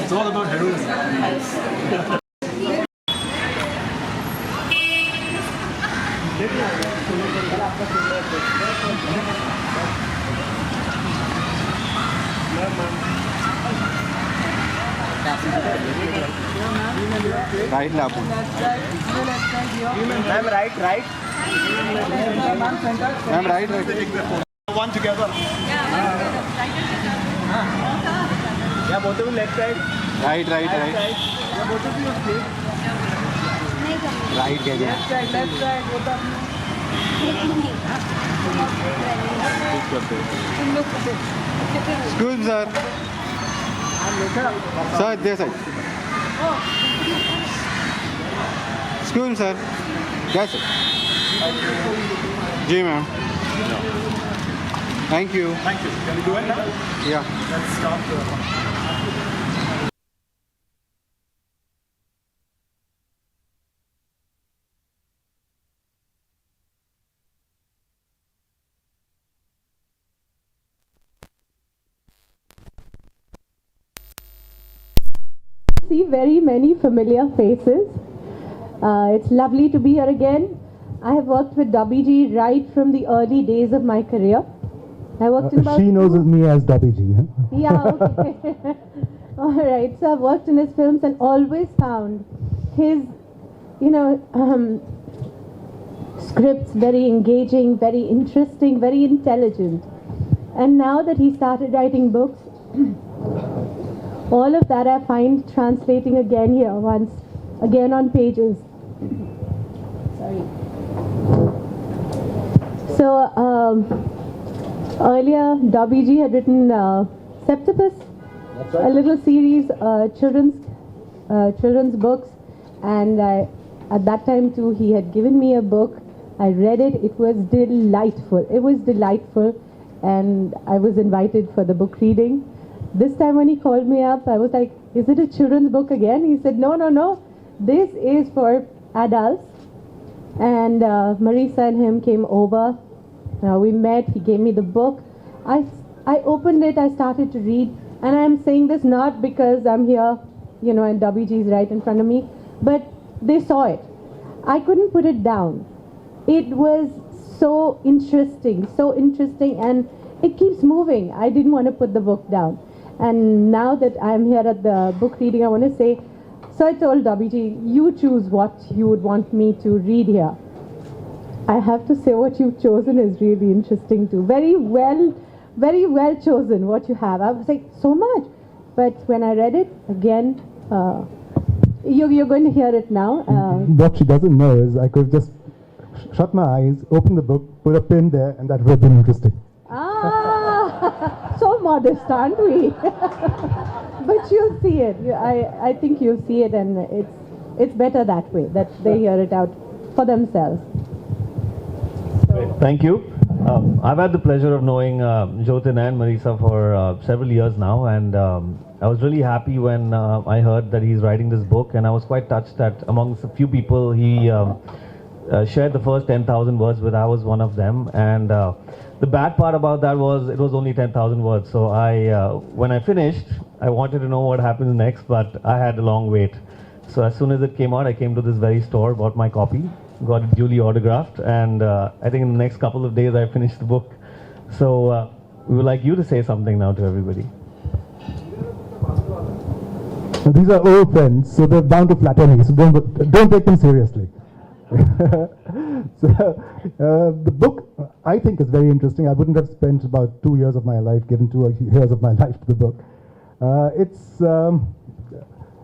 It's all about heroism. Right, Lapu. Ma'am, right. Ma'am, right. One together. Yeah, both of you left side. Right. Yeah, both of you straight. Right, get it. Left side, both of you. Excuse me, sir. Sir, this side. Excuse me, sir. Yes, sir. Ji, ma'am. Thank you. Thank you. Can we do it now? Yeah. Let's start the... See very many familiar faces. It's lovely to be here again. I have worked with Dobby G right from the early days of my career. I worked in about she knows me as Dobby G. Huh? Yeah, okay. All right. So I've worked in his films and always found his, scripts very engaging, very interesting, very intelligent. And now that he started writing books, all of that I find translating again here again on pages. Sorry. So earlier, Dobby G had written Sept-opus, a little series, children's books, and at that time too, he had given me a book. I read it. It was delightful. And I was invited for the book reading. This time when he called me up, I was like, is it a children's book again? He said, no. This is for adults. And Marisa and him came over. We met. He gave me the book. I opened it. I started to read. And I'm saying this not because I'm here, and WG is right in front of me, but they saw it. I couldn't put it down. It was so interesting, and it keeps moving. I didn't want to put the book down. And now that I'm here at the book reading, I want to say, so I told WG, you choose what you would want me to read here. I have to say what you've chosen is really interesting too. Very well chosen what you have. I was like, so much. But when I read it, again, you're going to hear it now. What she doesn't know is I could just shut my eyes, open the book, put a pin there, and that would have been interesting. So modest, aren't we? But you'll see it. I think you'll see it, and it's better that way, that they hear it out for themselves. Thank you. I've had the pleasure of knowing Jyotin and Marisa for several years now, and I was really happy when I heard that he's writing this book, and I was quite touched that amongst a few people he shared the first 10,000 words with. I was one of them, and the bad part about that was it was only 10,000 words. So when I finished, I wanted to know what happens next, but I had a long wait. So as soon as it came out, I came to this very store, bought my copy, got it duly autographed, and I think in the next couple of days I finished the book. So we would like you to say something now to everybody. So these are old friends, so they're bound to flatter me, so don't take them seriously. So the book, I think, is very interesting. I wouldn't have spent about 2 years of my life, given 2 years of my life to the book.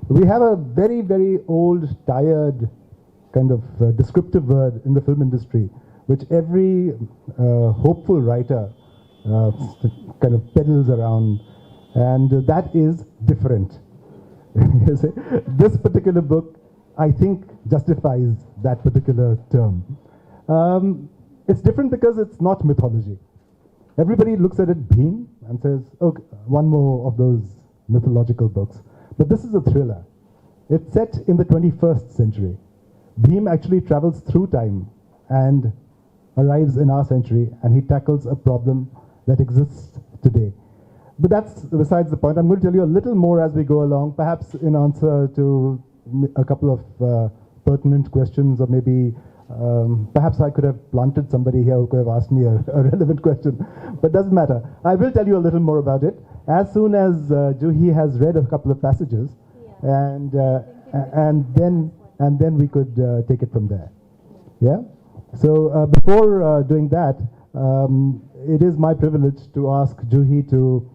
We have a very, very old, tired kind of descriptive word in the film industry, which every hopeful writer kind of peddles around, and that is different. You see? This particular book, I think, justifies that particular term. It's different because it's not mythology. Everybody looks at it, Bheem, and says, okay, one more of those mythological books. But this is a thriller. It's set in the 21st century. Bheem actually travels through time and arrives in our century, and he tackles a problem that exists today. But that's besides the point. I'm going to tell you a little more as we go along, perhaps in answer to a couple of pertinent questions, or maybe perhaps I could have planted somebody here who could have asked me a relevant question, but doesn't matter. I will tell you a little more about it as soon as Juhi has read a couple of passages, and then we could take it from there. Yeah. So before doing that, it is my privilege to ask Juhi to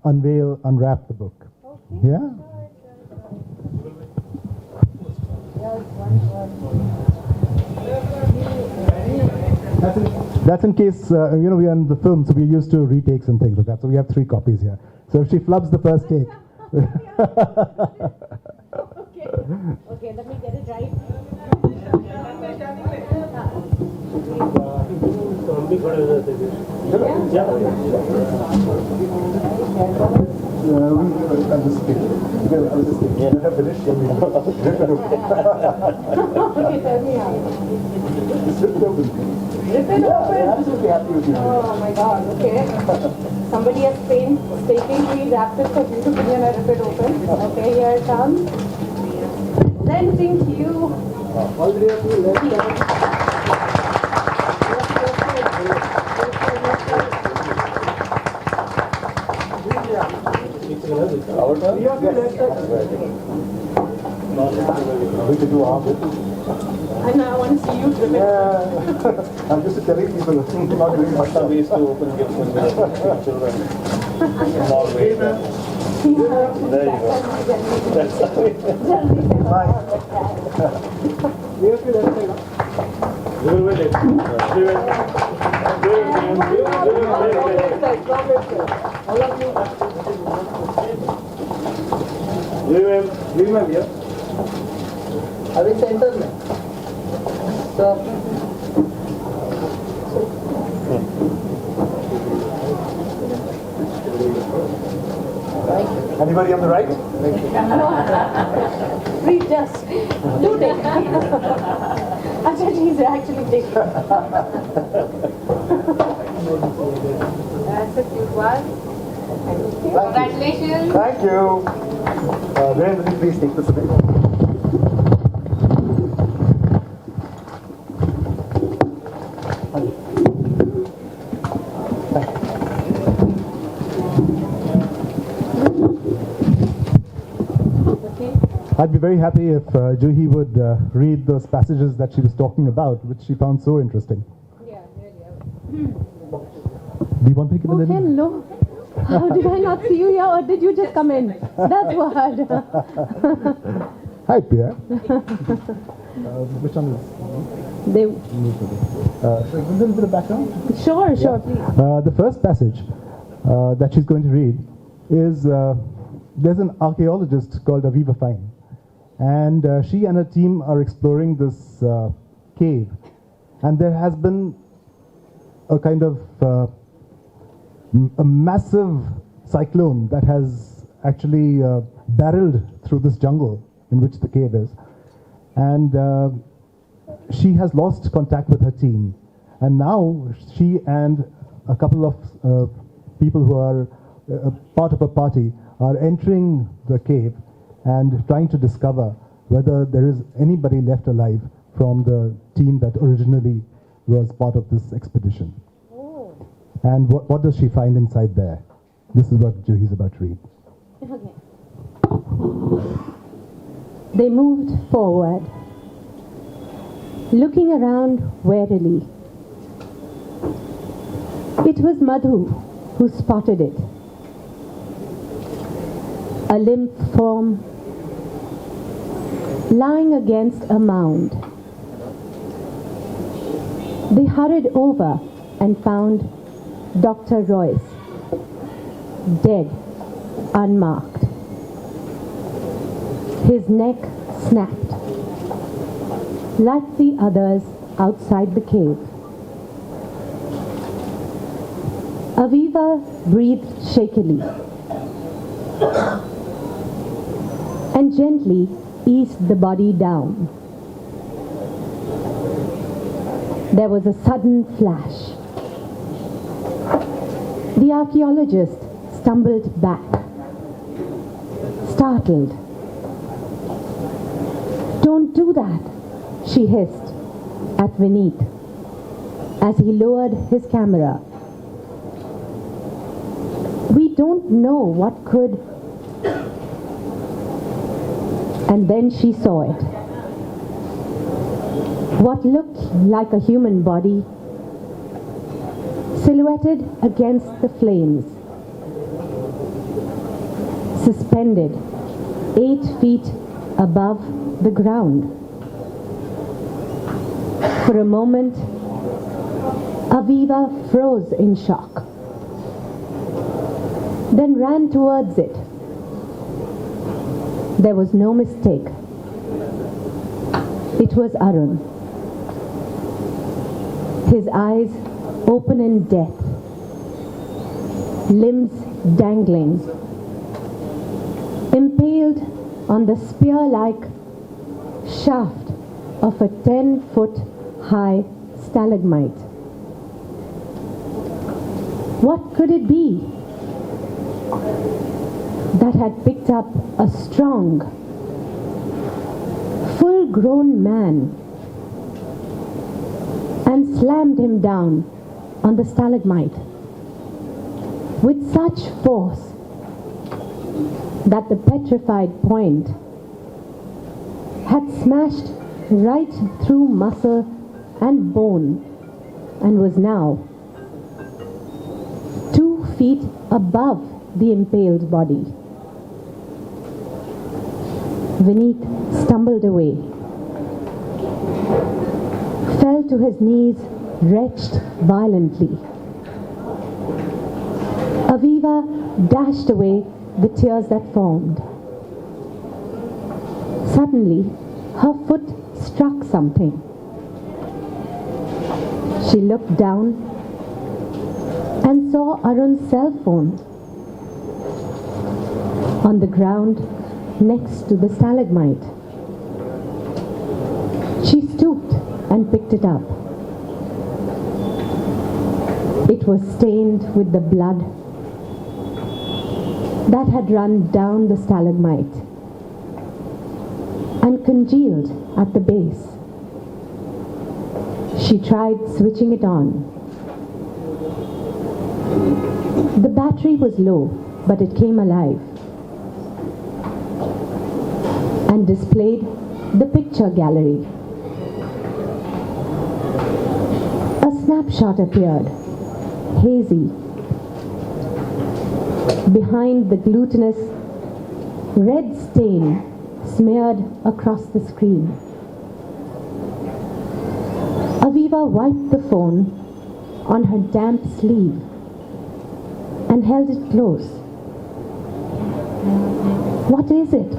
unwrap the book. Okay. Yeah. That's in case, we are in the film, so we're used to retakes and things like that. So we have 3 copies here. So if she flubs the first take. Okay, let me get it right. Okay, tell me how. Rip it open. Absolutely happy with you. Oh my God, okay. Somebody has painstakingly wrapped it for you to bring and I rip it open. Okay, here it comes. Presenting to you. Already have to let our turn? Yeah, we could do our bit. And I want to see you rip it. Yeah. I'm just telling people, not really much ways to open gifts when they're children. Norway. There you go. That's how it is. We have to let it. We will wait. Leave him here. अभी centre में तो anybody on the right? Read just. Do take. Ajay, he's actually taking. That's a cute one. Thank you. Congratulations. Thank you. Very please take this away. I'd be very happy if Juhi would read those passages that she was talking about, which she found so interesting. Yeah, really. Do you want me to give a Oh, little? hello. How did I not see you here, or did you just come in? That's what. Hi, Priya. Which one is? They. So a little bit of background. Sure, please. The first passage that she's going to read is there's an archaeologist called Aviva Fine, and she and her team are exploring this cave, and there has been a kind of a massive cyclone that has actually barreled through this jungle in which the cave is, and she has lost contact with her team, and now she and a couple of people who are part of a party are entering the cave and trying to discover whether there is anybody left alive from the team that originally was part of this expedition. Oh. And what does she find inside there? This is what Juhi's about to read. Okay. They moved forward, looking around warily. It was Madhu who spotted it. A limp form lying against a mound. They hurried over and found Dr. Royce, dead, unmarked. His neck snapped, like the others outside the cave. Aviva breathed shakily and gently eased the body down. There was a sudden flash. The archaeologist stumbled back, startled. "Don't do that," she hissed at Vineet as he lowered his camera. "We don't know what could..." And then she saw it. What looked like a human body, silhouetted against the flames, suspended 8 feet above the ground. For a moment, Aviva froze in shock, then ran towards it. There was no mistake. It was Arun. His eyes open in death, limbs dangling, impaled on the spear-like shaft of a 10-foot-high stalagmite. What could it be that had picked up a strong, full-grown man and slammed him down on the stalagmite with such force that the petrified point had smashed right through muscle and bone and was now 2 feet above the impaled body? Vineet stumbled away, fell to his knees, retched violently. Aviva dashed away the tears that formed. Suddenly, her foot struck something. She looked down and saw Arun's cell phone on the ground next to the stalagmite. She stooped and picked it up. It was stained with the blood that had run down the stalagmite and congealed at the base. She tried switching it on. The battery was low, but it came alive and displayed the picture gallery. A snapshot appeared, hazy, behind the glutinous red stain smeared across the screen. Aviva wiped the phone on her damp sleeve and held it close. What is it?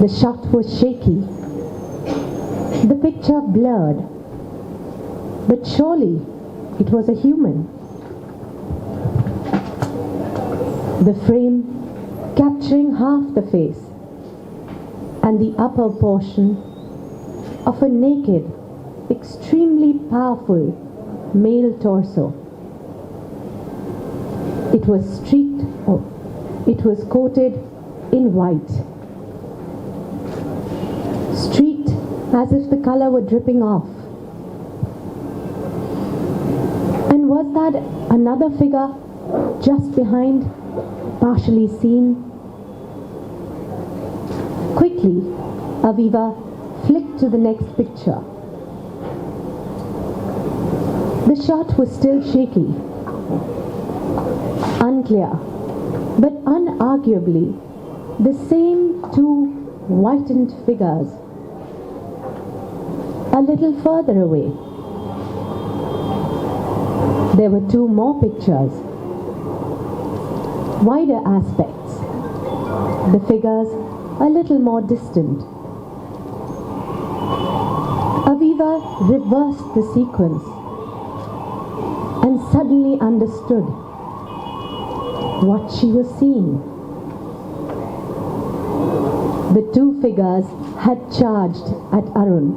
The shot was shaky, the picture blurred, but surely it was a human. The frame capturing half the face and the upper portion of a naked, extremely powerful male torso. It was coated in white, streaked as if the color were dripping off. And was that another figure just behind, partially seen? Quickly, Aviva flicked to the next picture. The shot was still shaky, unclear, but unarguably the same two whitened figures a little further away. There were two more pictures, wider aspects, the figures a little more distant. Aviva reversed the sequence and suddenly understood what she was seeing. The two figures had charged at Arun,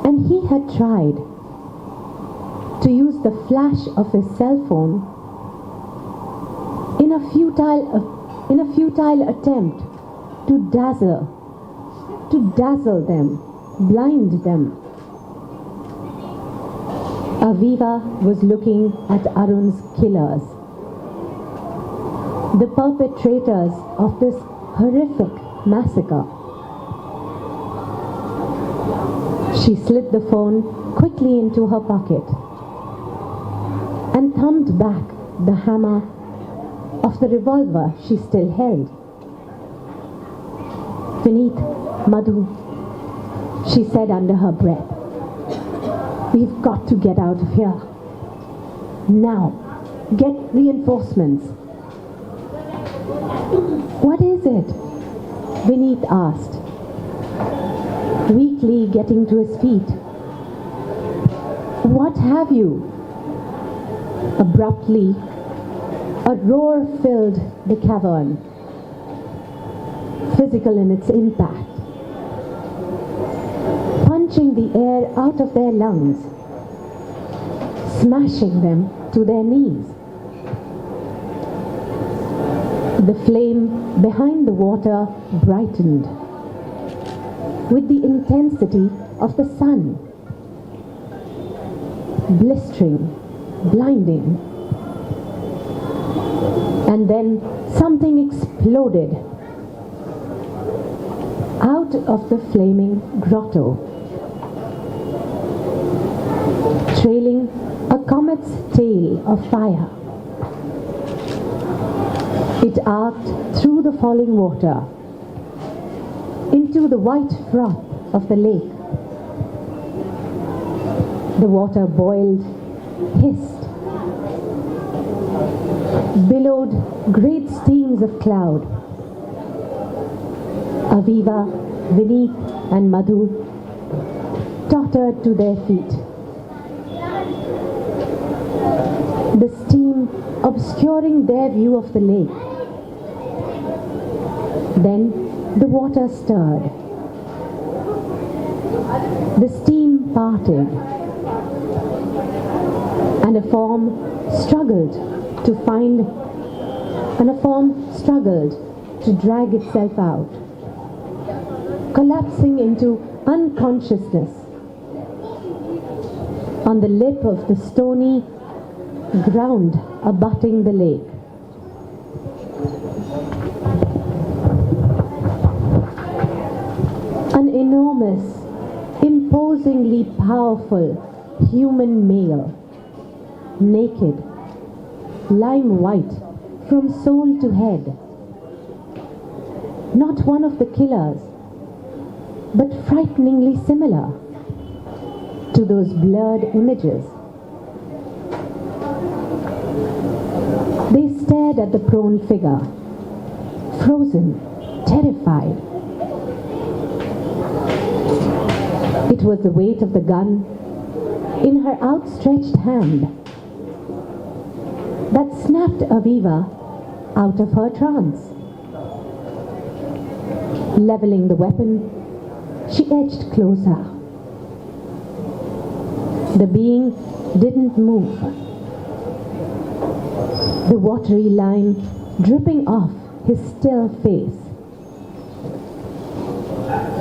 and he had tried to use the flash of his cell phone in a futile attempt to dazzle them, blind them. Aviva was looking at Arun's killers, the perpetrators of this horrific massacre. She slid the phone quickly into her pocket and thumbed back the hammer of the revolver she still held. "Vineet, Madhu," she said under her breath, "we've got to get out of here. Now, get reinforcements." "What is it?" Vineet asked, weakly getting to his feet. "What have you?" Abruptly, a roar filled the cavern, physical in its impact, punching the air out of their lungs, smashing them to their knees. The flame behind the water brightened with the intensity of the sun, blistering, blinding. And then something exploded out of the flaming grotto, trailing a comet's tail of fire. It arced through the falling water into the white froth of the lake. The water boiled, hissed, billowed great streams of cloud. Aviva, Vineet and Madhu tottered to their feet. The steam obscuring their view of the lake. Then the water stirred. The steam parted, and a form struggled to drag itself out, collapsing into unconsciousness on the lip of the stony ground abutting the lake. An enormous, imposingly powerful human male, naked, lime white from sole to head. Not one of the killers, but frighteningly similar to those blurred images. They stared at the prone figure, frozen, terrified. It was the weight of the gun in her outstretched hand that snapped Aviva out of her trance. Leveling the weapon, she edged closer. The being didn't move. The watery lime dripping off his still face,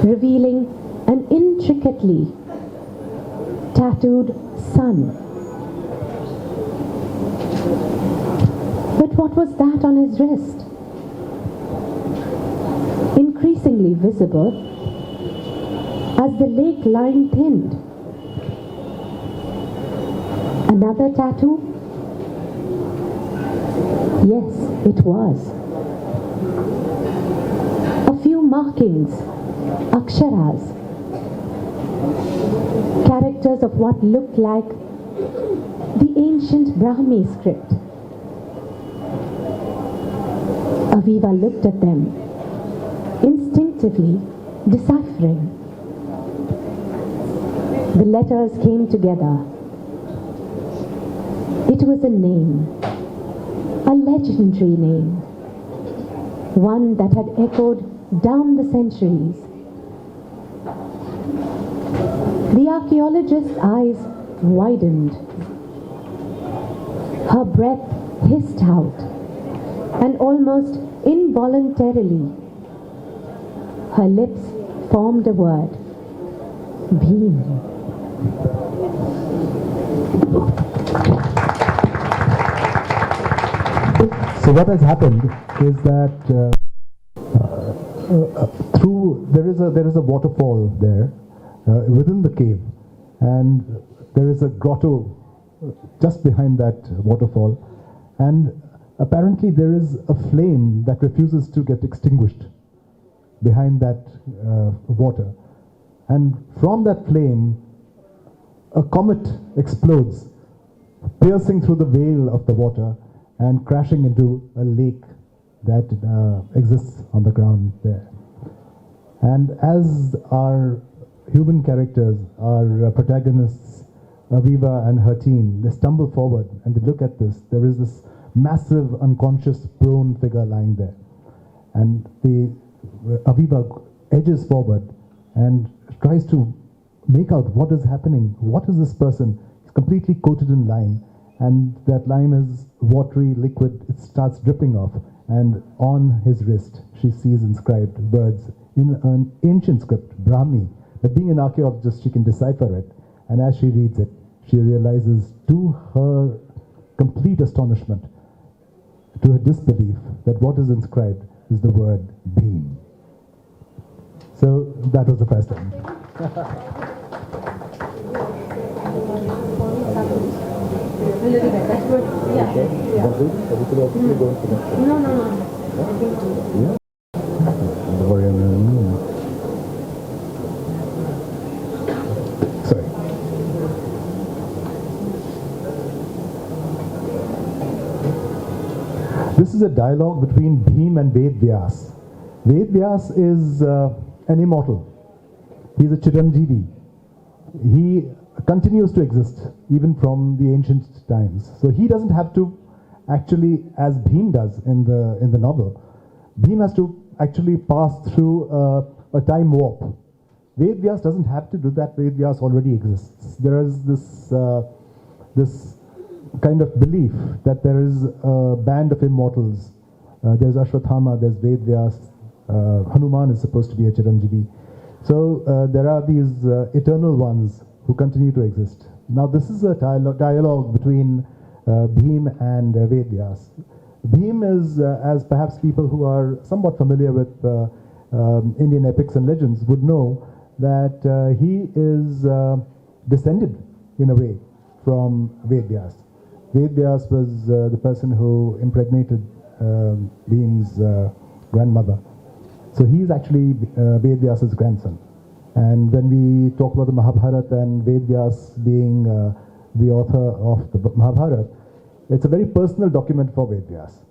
revealing an intricately tattooed sun. But what was that on his wrist? Increasingly visible as the lake line thinned. Another tattoo? Yes, it was. A few markings, aksharas, characters of what looked like the ancient Brahmi script. Aviva looked at them, instinctively deciphering. The letters came together. It was a name, a legendary name, one that had echoed down the centuries. The archaeologist's eyes widened. Her breath hissed out and almost involuntarily, her lips formed a word, Bheem. So what has happened is that there is a waterfall there within the cave, and there is a grotto just behind that waterfall, and apparently there is a flame that refuses to get extinguished behind that water, and from that flame a comet explodes, piercing through the veil of the water and crashing into a lake that exists on the ground there. And as our human characters, our protagonists, Aviva and her team, they stumble forward and they look at this, there is this massive unconscious prone figure lying there. And Aviva edges forward and tries to make out what is happening. What is this person? He's completely coated in lime, and that lime is watery liquid. It starts dripping off, and on his wrist she sees inscribed words in an ancient script, Brahmi. But being an archaeologist, she can decipher it, and as she reads it, she realizes, to her complete astonishment, to her disbelief, that what is inscribed is the word Bheem. So that was the first time. A little bit, that's good. Yeah. No. Sorry. This is a dialogue between Bheem and Ved Vyas. Ved Vyas is an immortal. He's a Chiranjeevi. He continues to exist even from the ancient times. So he doesn't have to actually, as Bheem does in the novel, Bheem has to actually pass through a time warp. Ved Vyas doesn't have to do that. Ved Vyas already exists. There is this kind of belief that there is a band of immortals. There's Ashwathama, there's Ved Vyas, Hanuman is supposed to be a Chiranjeevi. So there are these eternal ones who continue to exist. Now this is a dialogue between Bheem and Ved Vyas. Bheem is, as perhaps people who are somewhat familiar with Indian epics and legends would know, that he is descended in a way from Ved Vyas. Ved Vyas was the person who impregnated Bheem's grandmother. So he is actually Ved Vyas's grandson. And when we talk about the Mahabharata and Ved Vyas being the author of the Mahabharata, it's a very personal document for Ved Vyas.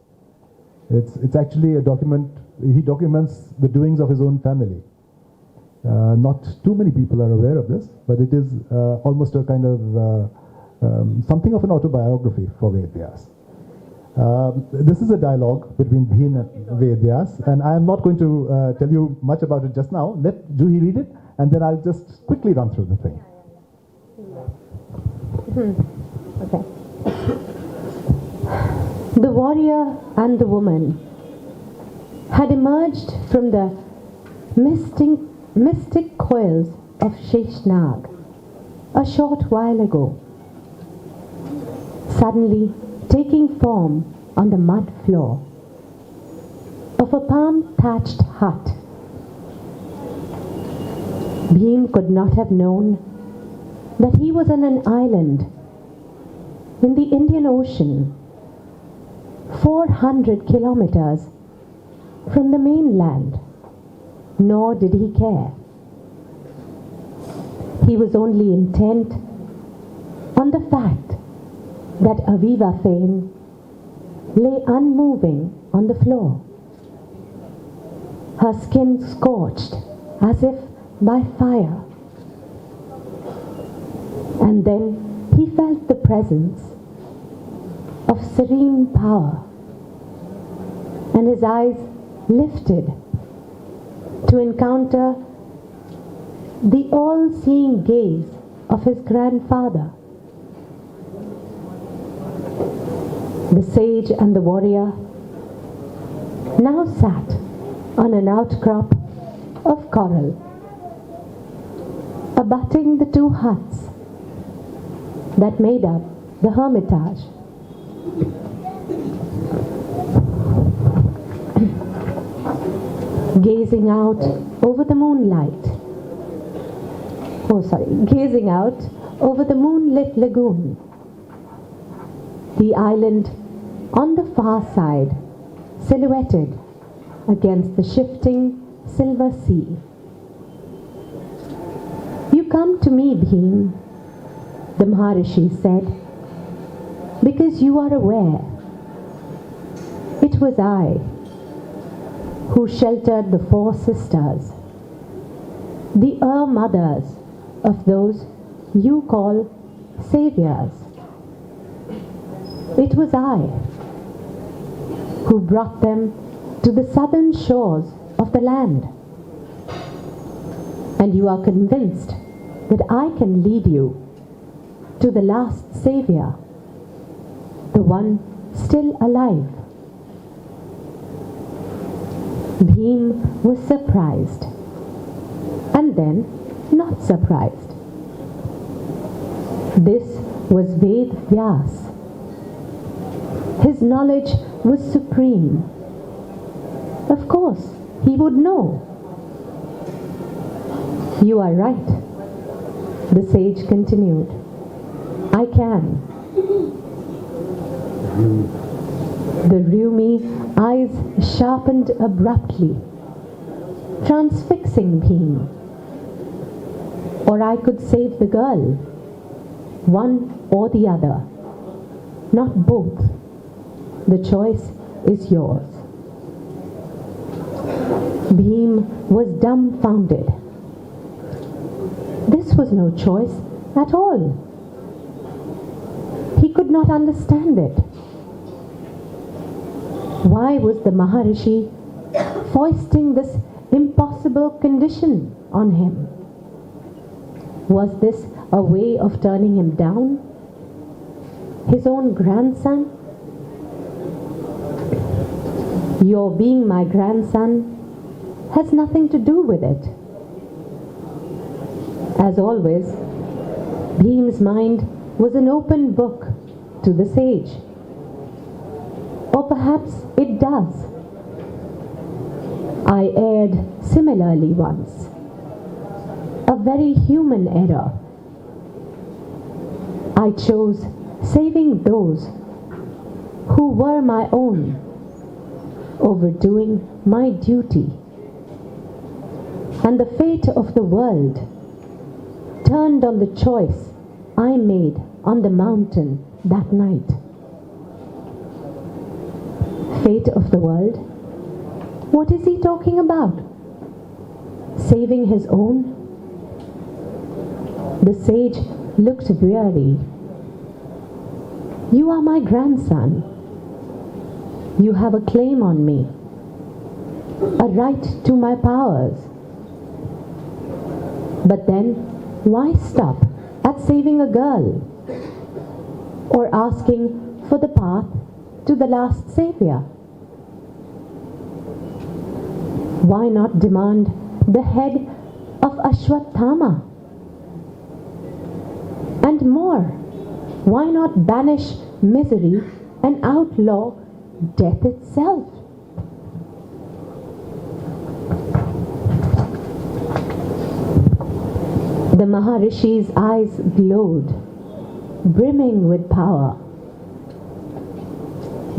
It's actually a document, he documents the doings of his own family. Not too many people are aware of this, but it is almost a kind of something of an autobiography for Ved Vyas. This is a dialogue between Bheem and Ved Vyas, and I am not going to tell you much about it just now. Let Juhi read it, and then I'll just quickly run through the thing. Okay. The warrior and the woman had emerged from the mystic coils of Sheshnag a short while ago, suddenly taking form on the mud floor of a palm-thatched hut. Bheem could not have known that he was on an island in the Indian Ocean, 400 kilometers from the mainland, nor did he care. He was only intent on the fact that Aviva Fane lay unmoving on the floor, her skin scorched as if by fire. And then he felt the presence of serene power, and his eyes lifted to encounter the all-seeing gaze of his grandfather. The sage and the warrior now sat on an outcrop of coral, abutting the two huts that made up the hermitage. Gazing out over the gazing out over the moonlit lagoon, the island on the far side silhouetted against the shifting silver sea. You come to me, Bheem, the Maharishi said, because you are aware. It was I who sheltered the four sisters, the mothers of those you call saviors. It was I who brought them to the southern shores of the land. And you are convinced that I can lead you to the last savior, the one still alive. Bheem was surprised, and then not surprised. This was Ved Vyas. His knowledge was supreme. Of course, he would know. You are right, the sage continued. I can. The rheumy eyes sharpened abruptly, transfixing Bheem. Or I could save the girl, one or the other, not both. The choice is yours. Bheem was dumbfounded. This was no choice at all. He could not understand it. Why was the Maharishi foisting this impossible condition on him? Was this a way of turning him down? His own grandson? Your being my grandson has nothing to do with it. As always, Bheem's mind was an open book to the sage. Or perhaps it does. I erred similarly once. A very human error. I chose saving those who were my own over doing my duty. And the fate of the world turned on the choice I made on the mountain that night. Fate of the world? What is he talking about? Saving his own? The sage looked weary. You are my grandson. You have a claim on me, a right to my powers. But then, why stop at saving a girl or asking for the path to the last savior? Why not demand the head of Ashwatthama? And more, why not banish misery and outlaw death itself? The Maharishi's eyes glowed, brimming with power.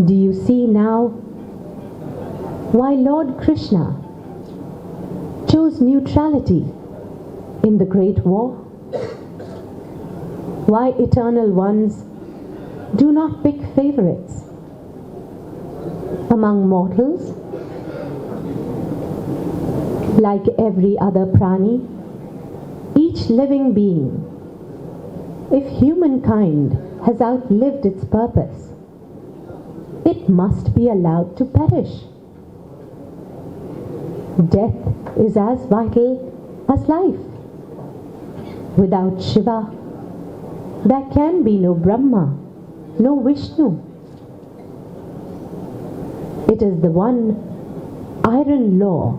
Do you see now why Lord Krishna chose neutrality in the Great War? Why eternal ones do not pick favorites among mortals? Like every other prani, each living being, if humankind has outlived its purpose, it must be allowed to perish. Death is as vital as life. Without Shiva, there can be no Brahma, no Vishnu. It is the one iron law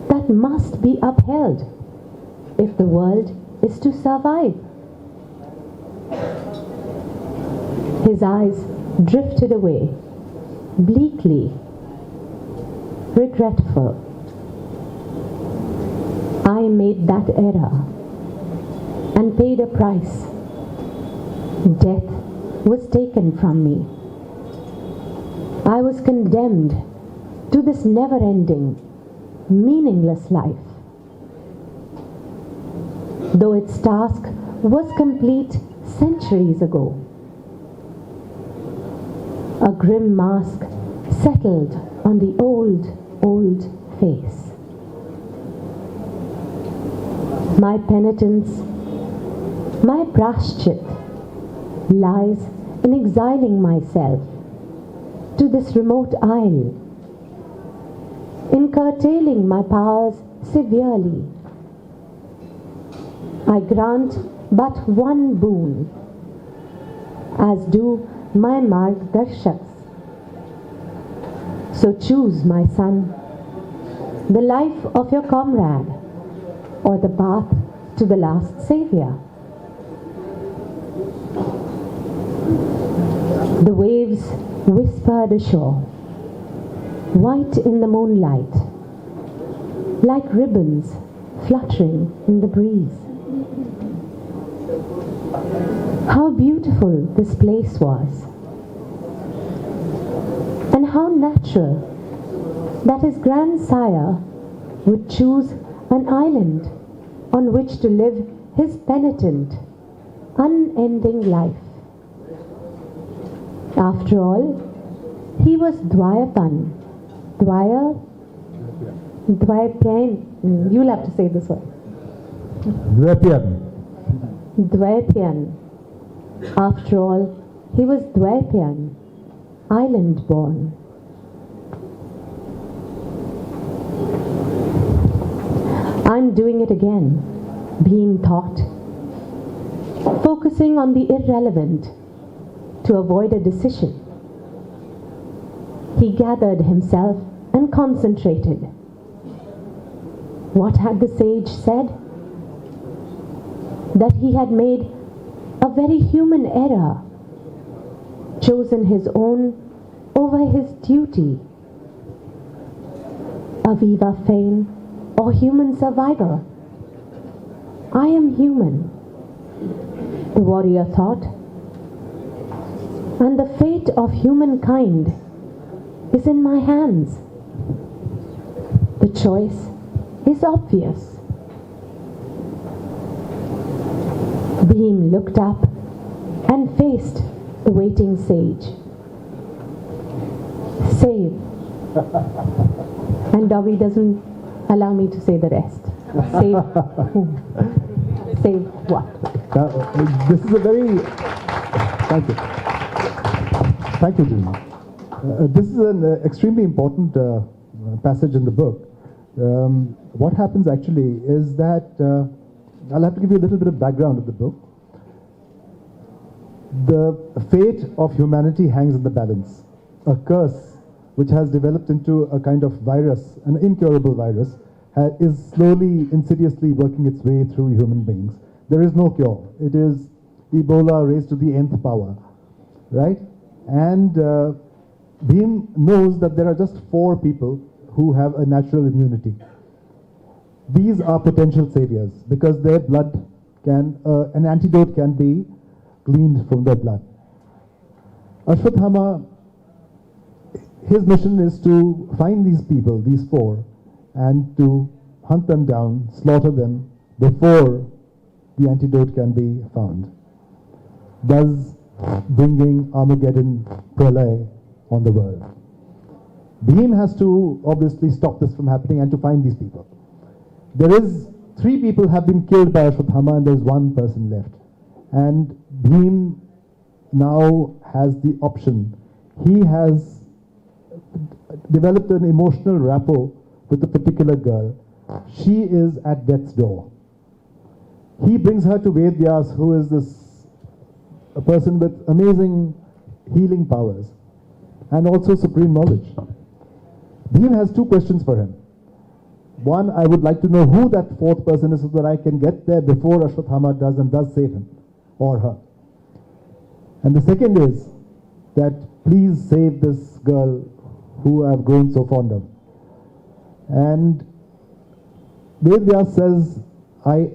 that must be upheld if the world is to survive. His eyes drifted away, bleakly, regretful. I made that error and paid a price. Death was taken from me. I was condemned to this never-ending, meaningless life. Though its task was complete centuries ago. A grim mask settled on the old face. My penitence, my prashchit, lies in exiling myself to this remote isle, in curtailing my powers severely. I grant but one boon, as do my margdarshaks. So choose, my son, the life of your comrade, or the path to the last savior. The waves whispered ashore, white in the moonlight, like ribbons fluttering in the breeze. How beautiful this place was, and how natural that his grandsire would choose an island on which to live his penitent, unending life. After all, he was Dwayapan. Dwayapan. You'll have to say this one. Dwayapan. After all, he was Dwayapan, island born. I'm doing it again, Bheem thought, focusing on the irrelevant to avoid a decision. He gathered himself and concentrated. What had the sage said? That he had made a very human error, chosen his own over his duty. Aviva fain, or human survivor. I am human, the warrior thought, and the fate of humankind is in my hands. The choice is obvious. Bheem looked up and faced the waiting sage. Save. And Dobby doesn't allow me to say the rest. Save whom? Save what? This is a very... Thank you. Thank you, Juhi. This is an extremely important passage in the book. What happens actually is that... I'll have to give you a little bit of background of the book. The fate of humanity hangs in the balance. A curse which has developed into a kind of virus, an incurable virus, is slowly, insidiously working its way through human beings. There is no cure. It is Ebola raised to the nth power, right? And Bheem knows that there are just 4 people who have a natural immunity. These are potential saviors because their blood can, an antidote can be gleaned from their blood. Ashwathama, his mission is to find these people, these 4, and to hunt them down, slaughter them before the antidote can be found, thus bringing Armageddon pralay on the world. Bheem has to obviously stop this from happening and to find these people. There is 3 people have been killed by Ashwathama and there's 1 person left. And Bheem now has the option. He has developed an emotional rapport with a particular girl. She is at death's door. He brings her to Vedyas, who is a person with amazing healing powers and also supreme knowledge. Bheem has two questions for him. One, I would like to know who that fourth person is so that I can get there before Ashwathama does and does save him or her. And the second is that please save this girl who I've grown so fond of. And Ved Vyas says, I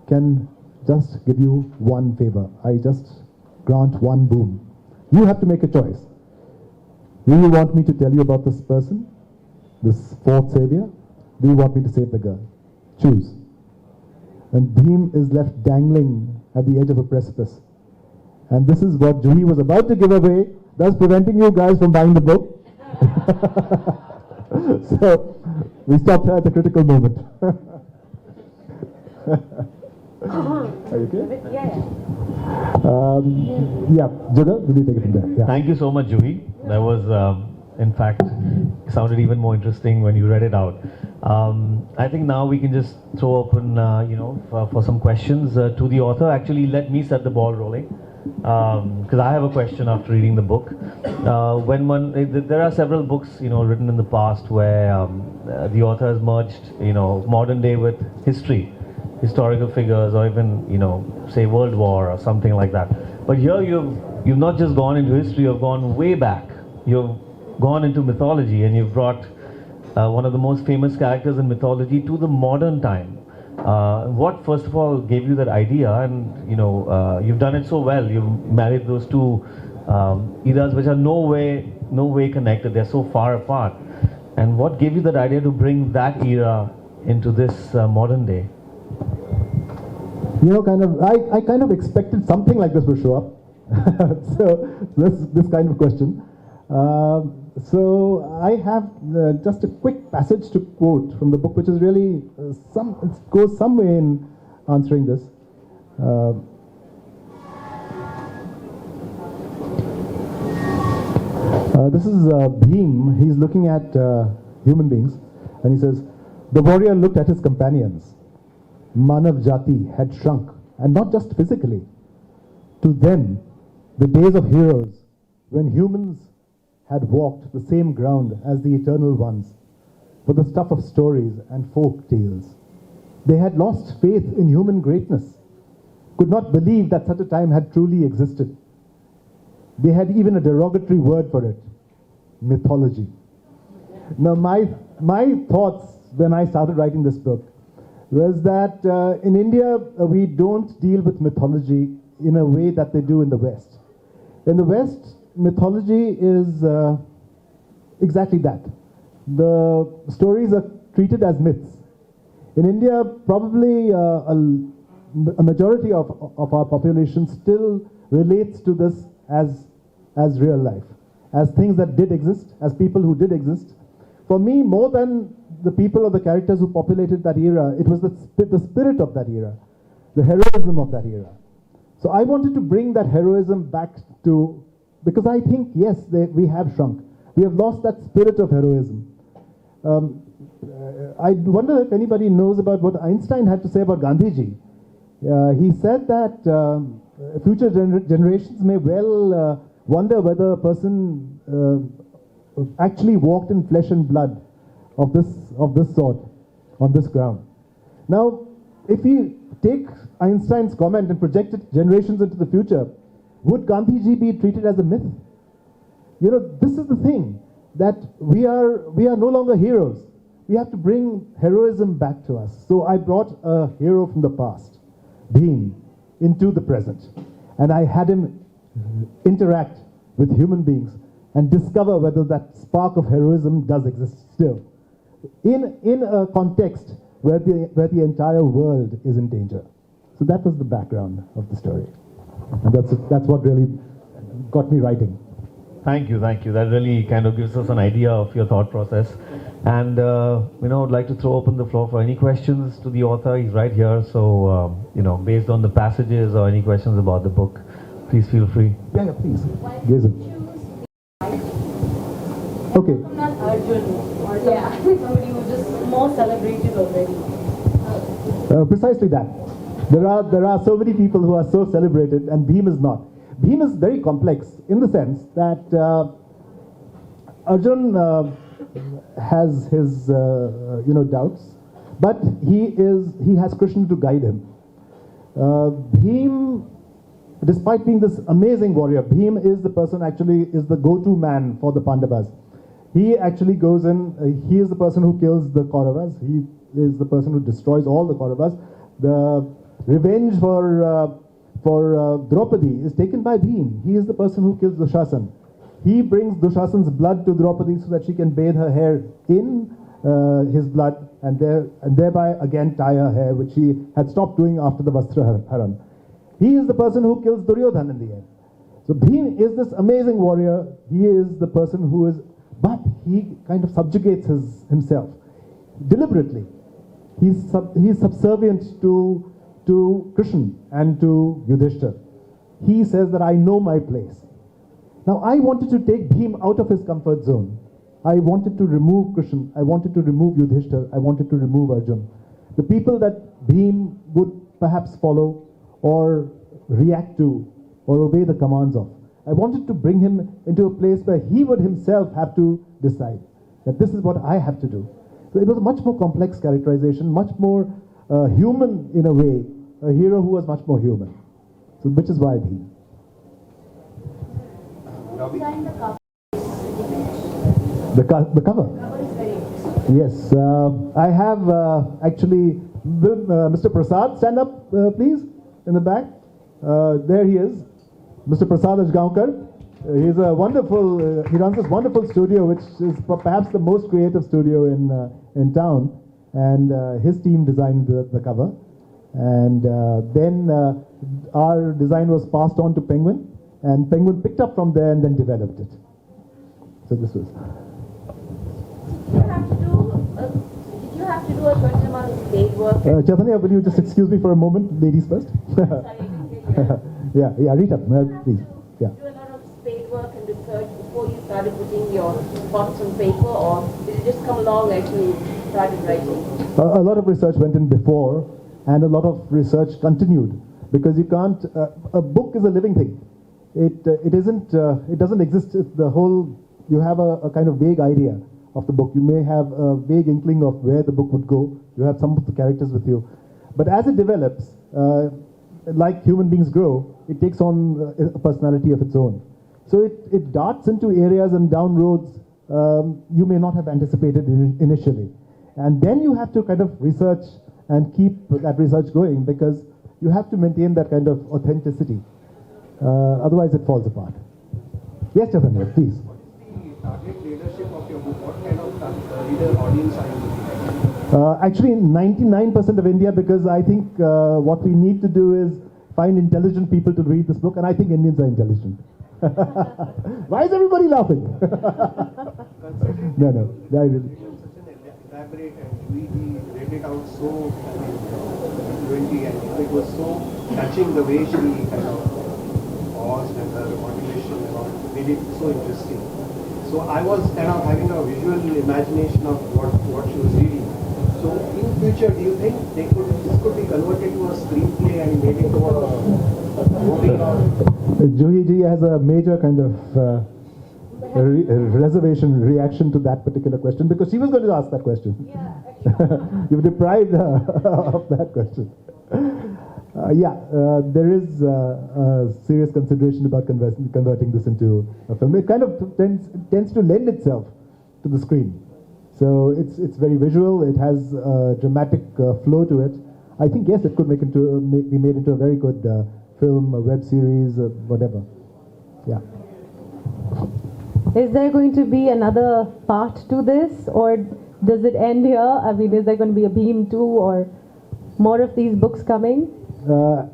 can just give you one favor. I just grant one boon. You have to make a choice. Do you want me to tell you about this person, this fourth savior? Do you want me to save the girl? Choose. And Bheem is left dangling at the edge of a precipice. And this is what Juhi was about to give away, thus preventing you guys from buying the book. So we stopped her at the critical moment. Are you okay? Yeah. Jugal, will you take it from there? Yeah. Thank you so much, Juhi. That was, in fact, sounded even more interesting when you read it out. I think now we can just throw open, for some questions to the author. Actually, let me set the ball rolling, because I have a question after reading the book. There are several books, written in the past where the author has merged, modern day with history, historical figures, or even, say World War or something like that. But here you've not just gone into history, you've gone way back. You've gone into mythology, and you've brought one of the most famous characters in mythology to the modern time. What, first of all, gave you that idea? And you've done it so well. You've married those two eras which are no way connected. They're so far apart. And what gave you that idea to bring that era into this modern day? I kind of expected something like this would show up. So this kind of question. So I have just a quick passage to quote from the book, which is really it goes some way in answering this. This is Bheem. He's looking at human beings, and he says, the warrior looked at his companions. Manav Jati had shrunk, and not just physically. To them, the days of heroes, when humans had walked the same ground as the eternal ones, were the stuff of stories and folk tales. They had lost faith in human greatness, could not believe that such a time had truly existed. They had even a derogatory word for it, mythology. Now my thoughts when I started writing this book was that in India we don't deal with mythology in a way that they do in the West. In the West, mythology is exactly that. The stories are treated as myths. In India, probably a majority of our population still relates to this as real life, as things that did exist, as people who did exist. For me, more than the people or the characters who populated that era, it was the spirit of that era, the heroism of that era. So I wanted to bring that heroism back to, because I think, yes, we have shrunk. We have lost that spirit of heroism. I wonder if anybody knows about what Einstein had to say about Gandhiji. He said that future generations may well wonder whether a person actually walked in flesh and blood of this sort on this ground. Now, if we take Einstein's comment and project it generations into the future, would Gandhiji be treated as a myth? This is the thing, that we are no longer heroes. We have to bring heroism back to us. So I brought a hero from the past, Bheem, into the present. And I had him interact with human beings and discover whether that spark of heroism does exist still, in a context where the entire world is in danger. So that was the background of the story, and that's what really got me writing. Thank you. That really kind of gives us an idea of your thought process. And I'd like to throw open the floor for any questions to the author. He's right here, so based on the passages or any questions about the book, please feel free. Yeah, please. Jason. Okay. Not Arjun or somebody who's just more celebrated already. Precisely that. There are so many people who are so celebrated, and Bheem is not. Bheem is very complex in the sense that Arjun has his doubts, but he has Krishna to guide him. Bheem, despite being this amazing warrior, Bheem is the person actually is the go-to man for the Pandavas. He actually goes in. He is the person who kills the Kauravas. He is the person who destroys all the Kauravas. The revenge for Draupadi is taken by Bheem. He is the person who kills Dushasan. He brings Dushasan's blood to Draupadi so that she can bathe her hair in his blood and thereby again tie her hair, which she had stopped doing after the Vastra Haran. He is the person who kills Duryodhan in the end. So Bheem is this amazing warrior. He is the person who is, but he kind of subjugates himself deliberately. He's subservient to Krishna and to Yudhishthir. He says that I know my place. Now I wanted to take Bheem out of his comfort zone. I wanted to remove Krishna. I wanted to remove Yudhishthir. I wanted to remove Arjun. The people that Bheem would perhaps follow or react to or obey the commands of. I wanted to bring him into a place where he would himself have to decide that this is what I have to do. So it was a much more complex characterization, much more human in a way, a hero who was much more human. So which is why Bheem. The cover. Yes, I have actually, Mr. Prasad, stand up please, in the back. There he is, Mr. Prasad Ajgaonkar. He's a wonderful, he runs this wonderful studio, which is perhaps the most creative studio in town. And his team designed the cover. And then our design was passed on to Penguin, and Penguin picked up from there and then developed it. So this was. Did you have to do a certain amount of stage work? Chaitanya, will you just excuse me for a moment? Ladies first. Yeah, Rita, please. Yeah. Did you do a lot of spade work and research before you started putting your thoughts on paper, or did it just come along as you started writing? A lot of research went in before, and a lot of research continued, because you can't. A book is a living thing. It doesn't exist. You have a kind of vague idea of the book. You may have a vague inkling of where the book would go. You have some of the characters with you, but as it develops, like human beings grow, it takes on a personality of its own. So it darts into areas and down roads you may not have anticipated initially. And then you have to kind of research and keep that research going, because you have to maintain that kind of authenticity. Otherwise it falls apart. Yes, Chaitanya, please. Target readership of your book, what kind of reader audience are you looking at? Actually, 99% of India, because I think what we need to do is find intelligent people to read this book, and I think Indians are intelligent. Why is everybody laughing? No, I really. Such an elaborate, and we read it out so fluently, and it was so touching the way she kind of paused and her motivation and all, made it so interesting. So I was kind of having a visual imagination of what she was reading. So in future, do you think this could be converted to a screenplay and made into a movie? Juhi ji has a major kind of reaction to that particular question, because she was going to ask that question. Yeah, You've deprived her of that question. There is a serious consideration about converting this into a film. It kind of tends to lend itself to the screen. So it's very visual. It has a dramatic flow to it. I think yes, it could be made into a very good film, a web series, whatever. Yeah. Is there going to be another part to this, or does it end here? I mean, is there going to be a Bheem 2 or more of these books coming?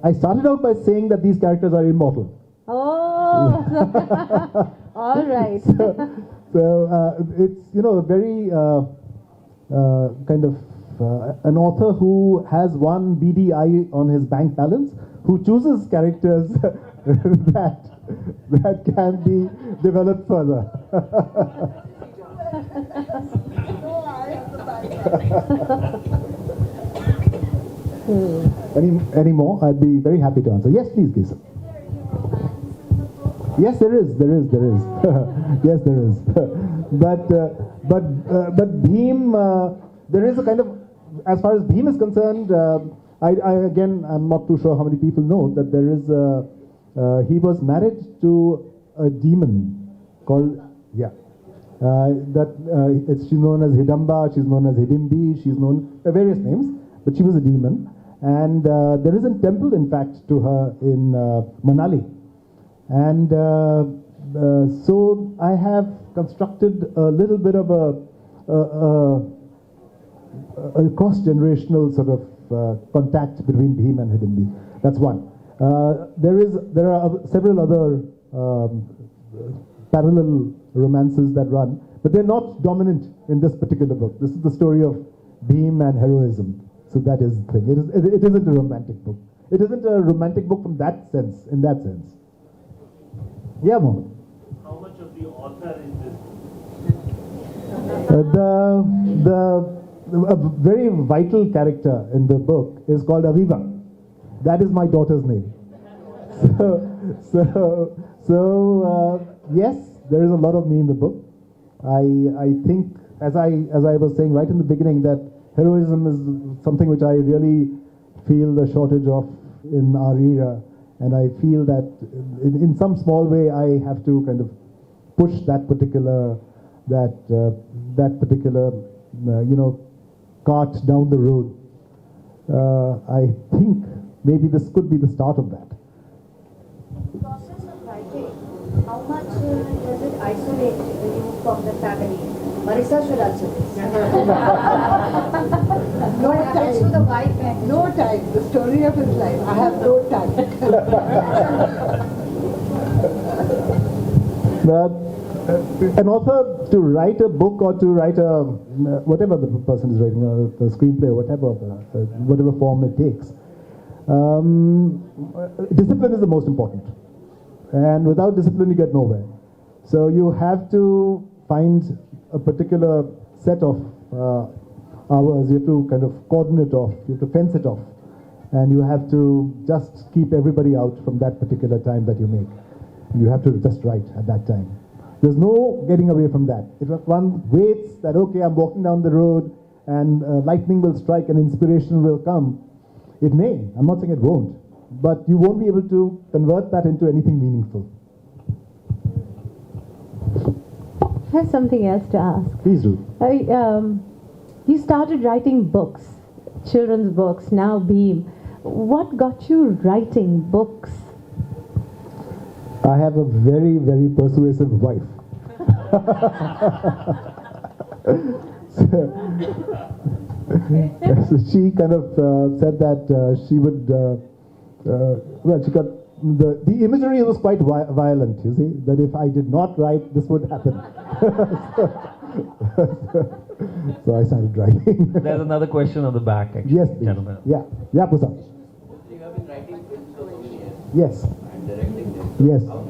I started out by saying that these characters are immortal. Oh, all right. So it's a very kind of an author who has one beady eye on his bank balance, who chooses characters that can be developed further. Any more? I'd be very happy to answer. Yes, please, Gisa. Yes, there is. Yes, there is. But But Bheem, there is a kind of, as far as Bheem is concerned, I'm not too sure how many people know that there is he was married to a demon called, she's known as Hidamba, she's known as Hidimbi, she's known various names, but she was a demon. And there is a temple, in fact, to her in Manali. And so I have constructed a little bit of a cross-generational sort of contact between Bheem and Hidimbi. That's one. There are several other parallel romances that run, but they're not dominant in this particular book. This is the story of Bheem and heroism. So that is the thing. It isn't a romantic book. It isn't a romantic book from that sense, in that sense. Yeah, Mohammed. How much of the author is this? A very vital character in the book is called Aviva. That is my daughter's name. So yes, there is a lot of me in the book. I think, as I was saying right in the beginning, that heroism is something which I really feel the shortage of in our era, and I feel that in some small way I have to kind of push that particular cart down the road. I think maybe this could be the start of that. Process of writing, how much does it isolate you from the family? Marisa should answer this. No What happens to time. the wife and No time. The story of his life. I have no time. An author, to write a book or to write a whatever the person is writing, a screenplay, whatever form it takes, discipline is the most important. And without discipline, you get nowhere. So you have to find a particular set of hours. You have to kind of cordon it off. You have to fence it off. And you have to just keep everybody out from that particular time that you make. You have to just write at that time. There's no getting away from that. If one waits that, okay, I'm walking down the road and lightning will strike and inspiration will come, it may. I'm not saying it won't. But you won't be able to convert that into anything meaningful. I have something else to ask. Please do. You started writing books, children's books, now Bheem. What got you writing books? I have a very, very persuasive wife. So she kind of said that she would, she got, the imagery was quite violent, you see, that if I did not write, this would happen. So I started writing. There's another question on the back, actually. Yes, please. Gentlemen. Yeah, Prasad. You have been writing films for so many years Yes, and directing them. yes. How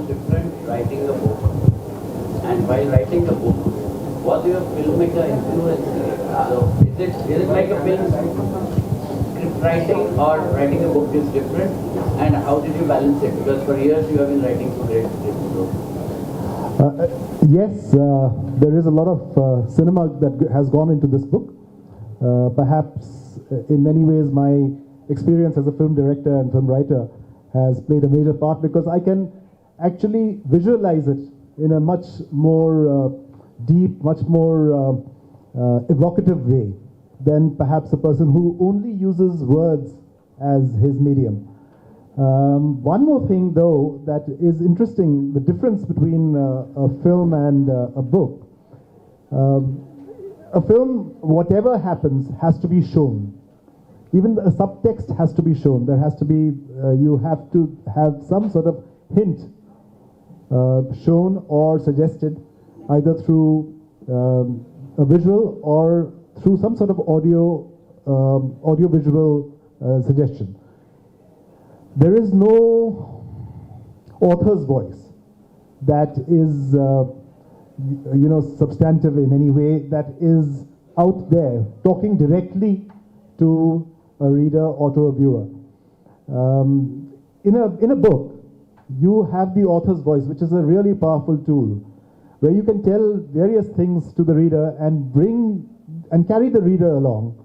different writing a book? And while writing a book, was your filmmaker influence? So is it like a film script writing or writing a book is different? And how did you balance it? Because for years you have been writing for great scripts. Yes, there is a lot of cinema that has gone into this book. Perhaps in many ways my experience as a film director and film writer has played a major part, because I can actually visualize it in a much more deep, much more evocative way than perhaps a person who only uses words as his medium. One more thing, though, that is interesting, the difference between a film and a book. A film, whatever happens, has to be shown. Even a subtext has to be shown. There has to be, you have to have some sort of hint shown or suggested, either through a visual or through some sort of audio-visual suggestion. There is no author's voice that is, substantive in any way, that is out there talking directly to a reader or to a viewer. In a book, you have the author's voice, which is a really powerful tool. where you can tell various things to the reader and bring and carry the reader along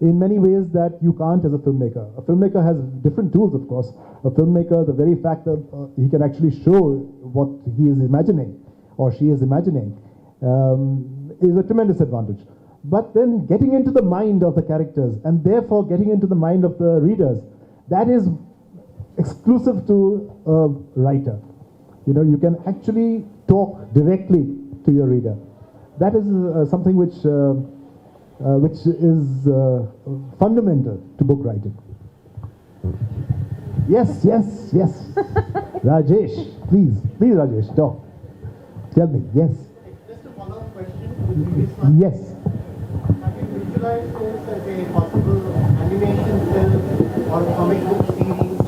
in many ways that you can't as a filmmaker. A filmmaker has different tools, of course. A filmmaker, the very fact that he can actually show what he is imagining or she is imagining is a tremendous advantage. But then getting into the mind of the characters and therefore getting into the mind of the readers, that is exclusive to a writer. You know, you can actually talk directly to your reader. That is something which is fundamental to book writing. Yes, yes, yes. Rajesh, please, Rajesh, talk. Tell me, yes. Just a follow-up question to the previous one. Yes. Have you visualized this as a possible animation film or comic book series?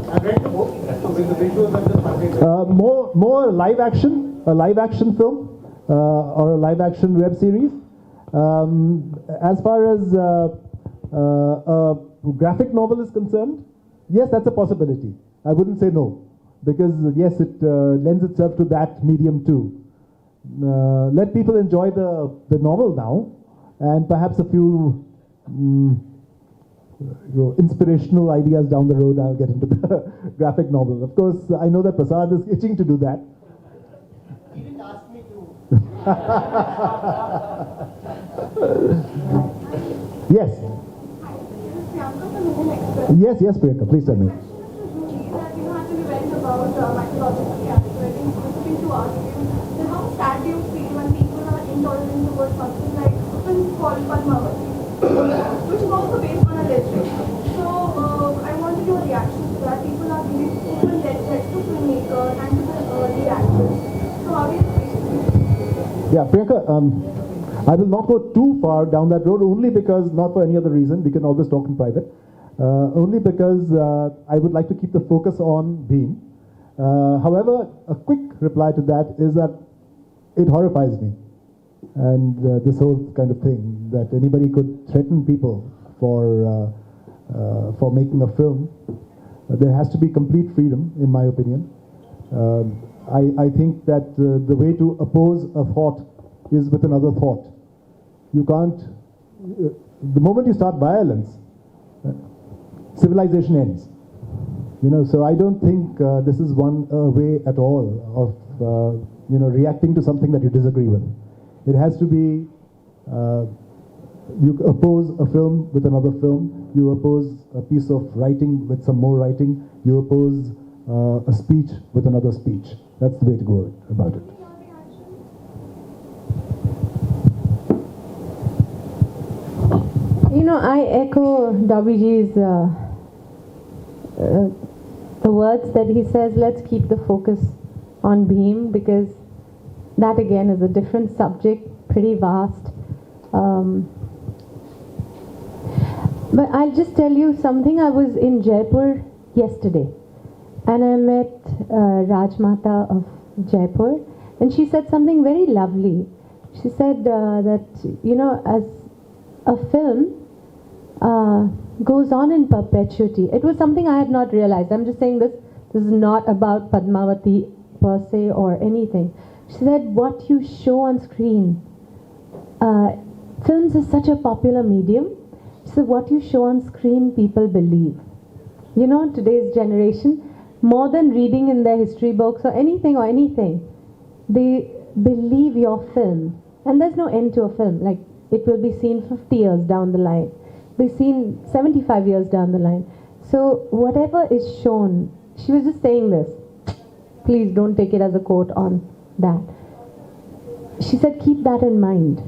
I've read the book, so with the visuals of the subject. More live action, a live action film or a live action web series. As far as a graphic novel is concerned, yes, that's a possibility. I wouldn't say no, because yes, it lends itself to that medium too. Let people enjoy the novel now, and perhaps a few inspirational ideas down the road. I'll get into the graphic novel. Of course, I know that Prasad is itching to do that. He didn't ask me to. Yes. Yes, yes, Priyanka, please tell me. You have to be very about mythological character. I think it's thing to ask you. Then how sad do you feel when people are intolerant towards something like a film called Padmavati, which is also based on a legend. So I wanted your reaction to that. People are giving open legend to filmmaker and to the actors. So how do you feel? Yeah, Priyanka, I will not go too far down that road, only because, not for any other reason, we can always talk in private, only because I would like to keep the focus on Bheem. However, a quick reply to that is that it horrifies me. And this whole kind of thing, that anybody could threaten people for making a film. There has to be complete freedom, in my opinion. I think that the way to oppose a thought is with another thought. You can't, the moment you start violence, civilization ends. You know, so I don't think this is one way at all of reacting to something that you disagree with. It has to be, you oppose a film with another film, you oppose a piece of writing with some more writing, you oppose a speech with another speech. That's the way to go about it. You know, I echo Dobbyji's the words that he says, let's keep the focus on Bheem, because that again is a different subject, pretty vast. But I'll just tell you something. I was in Jaipur yesterday and I met Rajmata of Jaipur, and she said something very lovely. She said that, you know, as a film goes on in perpetuity. It was something I had not realized. I'm just saying this is not about Padmavati per se or anything. She said, what you show on screen, films is such a popular medium. So what you show on screen, people believe. You know, today's generation, more than reading in their history books or anything, they believe your film. And there's no end to a film. Like, it will be seen 50 years down the line. Be seen 75 years down the line. So whatever is shown, she was just saying this. Please don't take it as a quote on that. She said, keep that in mind.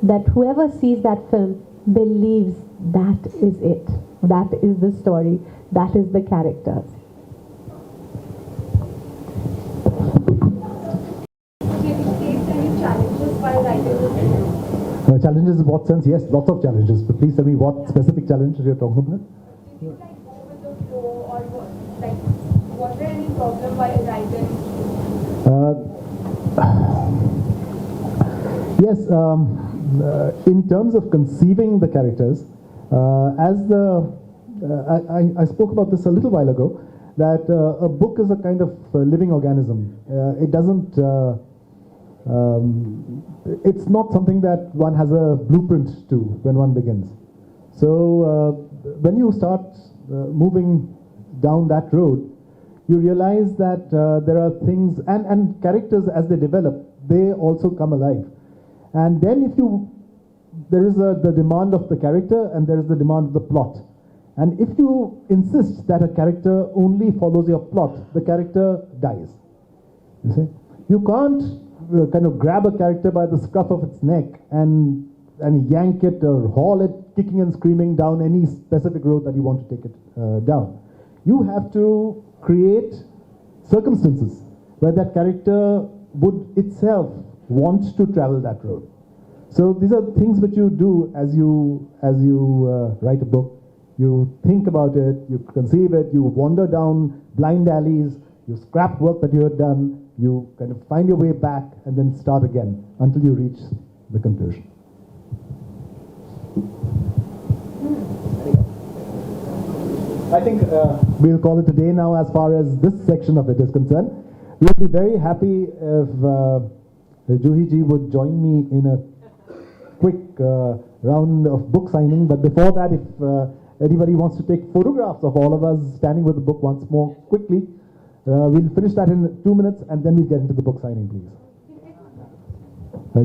That whoever sees that film believes that is it. That is the story. That is the characters. Did you face any challenges while writing the film? Challenges in what sense? Yes, lots of challenges. But please tell me what specific challenges you're talking about. Did you like go with the flow, or was there any problem while writing? Yes, in terms of conceiving the characters, I spoke about this a little while ago, that a book is a kind of living organism. It doesn't it's not something that one has a blueprint to when one begins. So when you start moving down that road, you realize that there are things, and characters as they develop, they also come alive. And then there is the demand of the character and there is the demand of the plot. And if you insist that a character only follows your plot, the character dies. You see? You can't kind of grab a character by the scruff of its neck and yank it or haul it kicking and screaming down any specific road that you want to take it down. You have to create circumstances where that character would itself want to travel that road. So these are things which you do as you write a book. You think about it, you conceive it, you wander down blind alleys, you scrap work that you had done, you kind of find your way back and then start again until you reach the conclusion. I think we'll call it a day now as far as this section of it is concerned. We'll be very happy if Juhi ji would join me in a quick round of book signing, but before that, if anybody wants to take photographs of all of us standing with the book once more quickly, we'll finish that in 2 minutes and then we'll get into the book signing, please.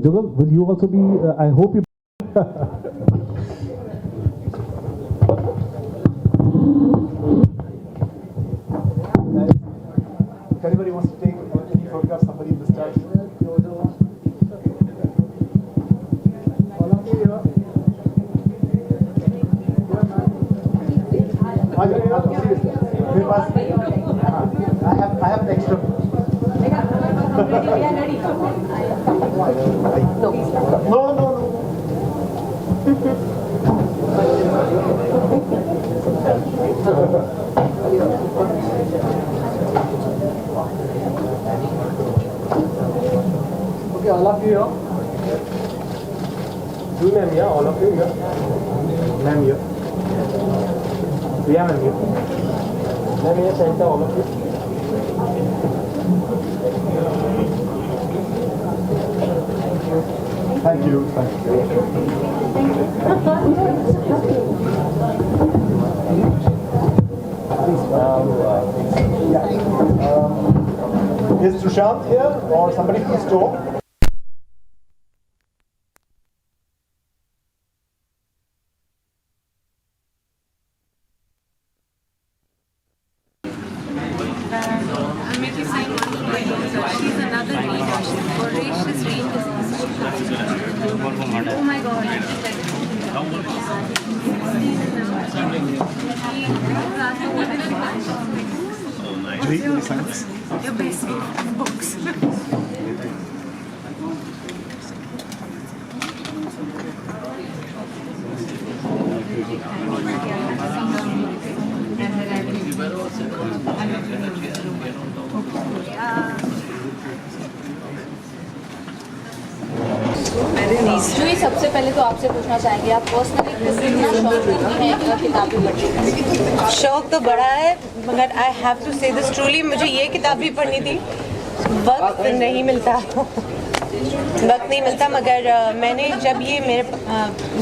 Jogal, will you also be, I hope you... If anybody wants to take any photographs, somebody in this touch. I have an extra. No. Okay, all of you here. Juhi ma'am here, all of you here. Ma'am here. Priya ma'am here. Ma'am here, center, all of you. Thank you. Thank you. Is Sushant here or somebody from the store? Oh my god. Your best books. जुही, सबसे पहले तो आपसे पूछना चाहेंगे, आप personally कितना शौक रखती हैं किताबें पढ़ने का? शौक तो बड़ा है, मगर आई हैव टू से दिस ट्रूली, मुझे ये किताब भी पढ़नी थी, वक्त नहीं मिलता, मगर मैंने जब ये मेरे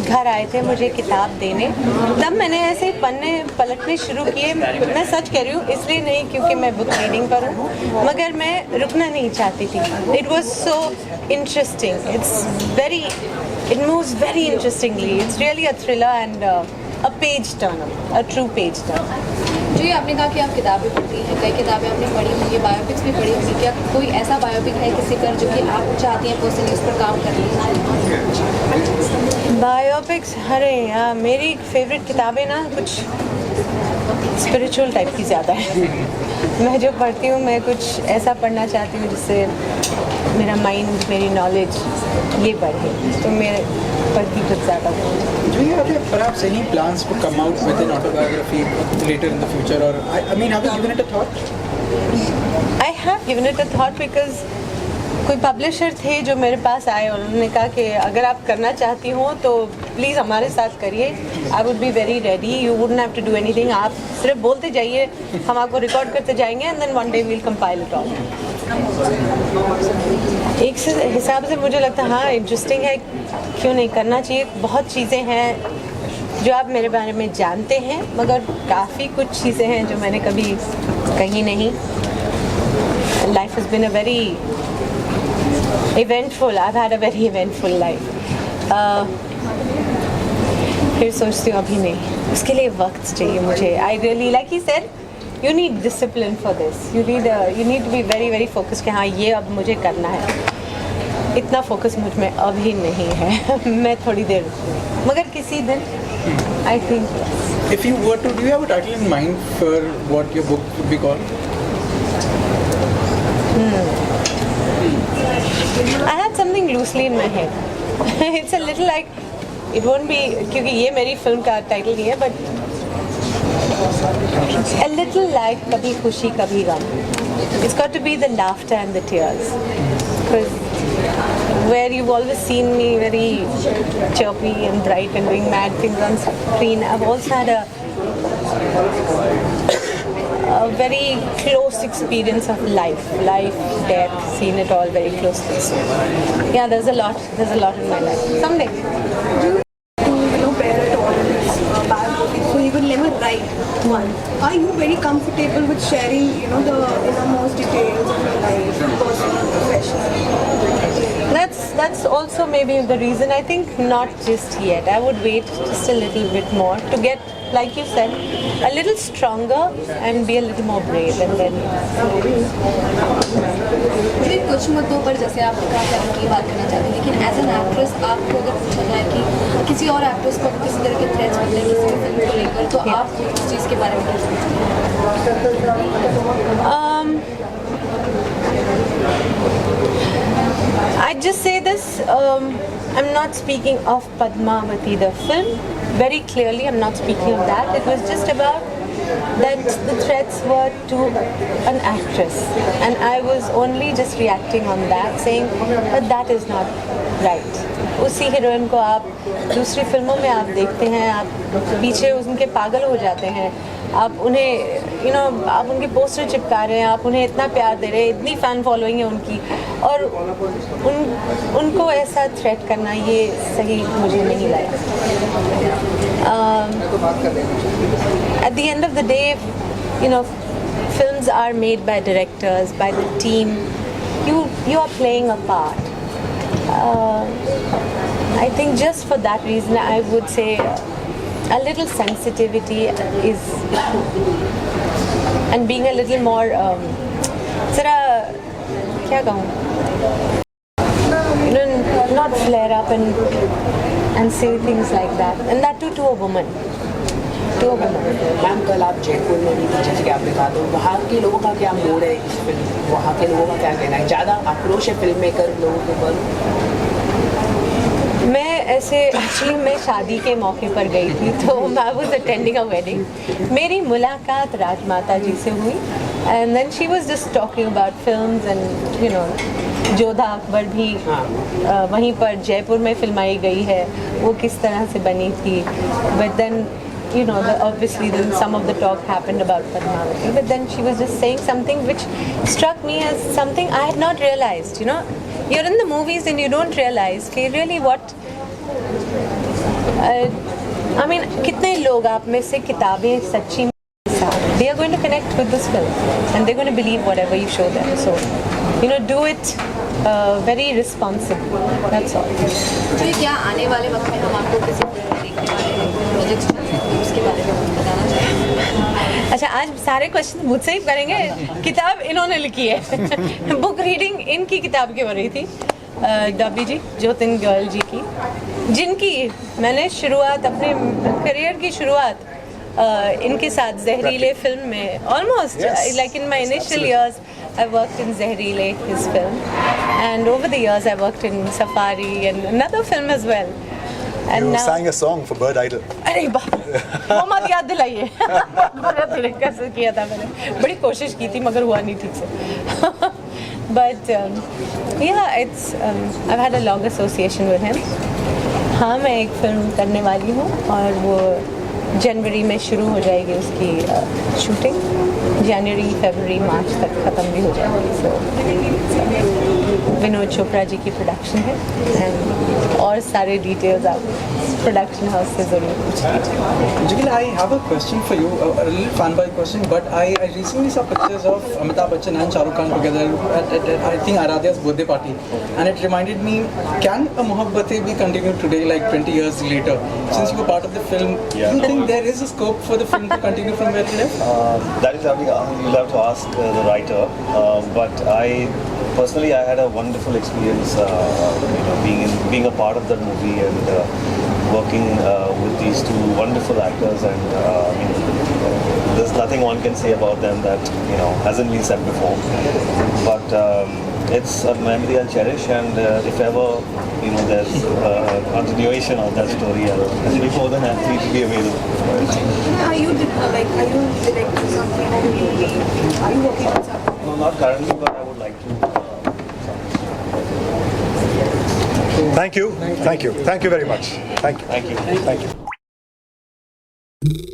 घर आए थे मुझे किताब देने, तब मैंने ऐसे ही पन्ने पलटने शुरू किए। मैं सच कह रही हूँ, इसलिए नहीं क्योंकि मैं बुक रीडिंग पर हूँ, मगर मैं रुकना नहीं चाहती थी। It was so interesting, it moves very interestingly. It's really a thriller and a page turner, a true page turner. जी, आपने कहा कि आप किताबें पढ़ती हैं, कई किताबें आपने पढ़ी होंगी, बायोपिक्स भी पढ़ी होंगी, क्या कोई ऐसा बायोपिक है किसी पर जो कि आप चाहती हैं पर्सनली उस पर काम करना? बायोपिक्स, अरे यार, मेरी फेवरेट किताबें ना कुछ स्पिरिचुअल टाइप की ज़्यादा है। मैं जो पढ़ती हूँ, मैं कुछ ऐसा पढ़ना चाहती हूँ जिससे मेरा माइंड, मेरी नॉलेज ये बढ़े, तो मेरे पढ़ती कुछ ज़्यादा। Do you have perhaps any plans to come out with an autobiography later in the future, or I mean, have you given it a thought? I have given it a thought because कोई publisher थे जो मेरे पास आए और उन्होंने कहा कि अगर आप करना चाहती हो तो प्लीज़ हमारे साथ करिए, I would be very ready, you wouldn't have to do anything, आप सिर्फ बोलते जाइए, हम आपको रिकॉर्ड करते जाएंगे and then one day we will compile it all. एक से हिसाब से मुझे लगता है हाँ इंटरेस्टिंग है, क्यों नहीं करना चाहिए। बहुत चीज़ें हैं जो आप मेरे बारे में जानते हैं, मगर काफ़ी कुछ चीज़ें हैं जो मैंने कभी कही नहीं। Life has been a very eventful, I have had a very eventful life. फिर सोचती हूँ अभी नहीं, उसके लिए वक्त चाहिए मुझे। I really like he said you need discipline for this, you need to be very very focused कि हाँ ये अब मुझे करना है। इतना फोकस मुझ में अभी नहीं है। मैं थोड़ी देर मगर किसी दिन I think yes. If you were to, do you have a title in mind for what your book would be called? I had something loosely in my head. It's a little like, it won't be क्योंकि ये मेरी film का title नहीं है, but a little like कभी खुशी कभी गम. It's got to be the laughter and the tears, because where you've always seen me very chirpy and bright and doing mad things on screen, I've also had a very close experience of life, death, seen it all very closely. So yeah, there's a lot in my life. Someday. Bear it all in this biography, so you will never write one. Are you very comfortable with sharing, the innermost details of your life, personal, professional? That's also maybe the reason. I think not just yet. I would wait just a little bit more to get, like you said, a little stronger and be a little more brave, and then. मुझे कुछ मुद्दों पर जैसे आपने कहा कि आप की बात करना चाहते हैं, लेकिन एज एन एक्ट्रेस आपको अगर पूछा जाए कि किसी और एक्ट्रेस को किसी तरह के थ्रेट्स मिले किसी भी फिल्म को लेकर, तो आप इस चीज़ के बारे में क्या सोचते हैं? I just say this. I'm not speaking of Padmavati, the film. Very clearly, I'm not speaking of that. It was just about that the threats were to an actress, and I was only just reacting on that, saying that is not right. उसी heroine को आप दूसरी फिल्मों में आप देखते हैं, आप पीछे उनके पागल हो जाते हैं, आप उन्हें आप उनके पोस्टर चिपका रहे हैं, आप उन्हें इतना प्यार दे रहे हैं, इतनी फ़ैन फॉलोइंग है उनकी, और उनको ऐसा थ्रेट करना ये सही मुझे नहीं लगा. At the end of the day, films are made by directors, by the team. You are playing a part. I think just for that reason, I would say a little sensitivity is, and being a little more, zara, kya kahun? Not flare up and say things like that, and that too to a woman. Ma'am कल आप जयपुर में भी थी, जैसे कि आपने कहा, तो वहाँ के लोगों का क्या मूड है इस फिल्म, वहाँ के लोगों का क्या कहना है, ज़्यादा आक्रोश है फिल्म मेकर लोगों के ऊपर? एक्चुअली मैं शादी के मौके पर गई थी, तो I was attending a wedding. मेरी मुलाकात राजमाता जी से हुई, and then she was just talking about films, and Jodha Akbar भी वहीं पर जयपुर में फिल्माई गई है, वो किस तरह से बनी थी. But then obviously then some of the talk happened about Padmavati, but then she was just saying something which struck me as something I had not realized. You're in the movies and you don't realize कि really what I mean, कितने लोग आप में से किताबें सच्ची they are going to connect with this film and they're going to believe whatever you show them. So do it very responsibly. That's all. तो क्या आने वाले वक्त में हम आपको किसी देखने वाले प्रोजेक्ट्स उसके बारे में बताना चाहेंगे? अच्छा, आज सारे क्वेश्चन मुझसे ही करेंगे. किताब इन्होंने लिखी है. बुक रीडिंग इनकी किताब की हो रही थी, डब्बी जी, ज्योतिन गोयल जी की, जिनकी मैंने शुरुआत, अपने करियर की शुरुआत इनके साथ जहरीले फिल्म में, almost like in my initial years I worked in Zehreele, his film, and over the years I worked in Safari and another film as well. And you sang a song for Bird Idol. अरे बाप, मोहम्मद याद दिलाइए. बड़ा तरीके से किया था मैंने, बड़ी कोशिश की थी मगर हुआ नहीं ठीक से. But yeah, it's I've had a long association with him. हाँ, मैं एक फिल्म करने वाली हूँ और वो जनवरी में शुरू हो जाएगी उसकी शूटिंग, जनवरी फरवरी मार्च तक ख़त्म भी हो जाएगी. सो विनोद चोपड़ा जी की प्रोडक्शन है एंड और सारे डिटेल्स आप प्रोडक्शन हाउस से ज़रूर पूछ लीजिए. Juhi, I have a question for you, a little fanboy question, but I recently saw pictures of Amitabh Bachchan and Shah Rukh Khan together at I think Aradhya's birthday party, and it reminded me, can a Mohabbatein be continued today, like 20 years later? Since you were part of the film, do you think there is a scope for the film to continue from where it left? That is something you'll have to ask the writer. But personally, I had a wonderful experience, being a part of that movie and working with these two wonderful actors. And there's nothing one can say about them that hasn't been said before. But it's a memory I'll cherish, and if ever there's a continuation of that story, I'll be more than happy to be available. Are you directing something, or are you working on something? No, not currently, but I would like to. Thank you very much. Thank you.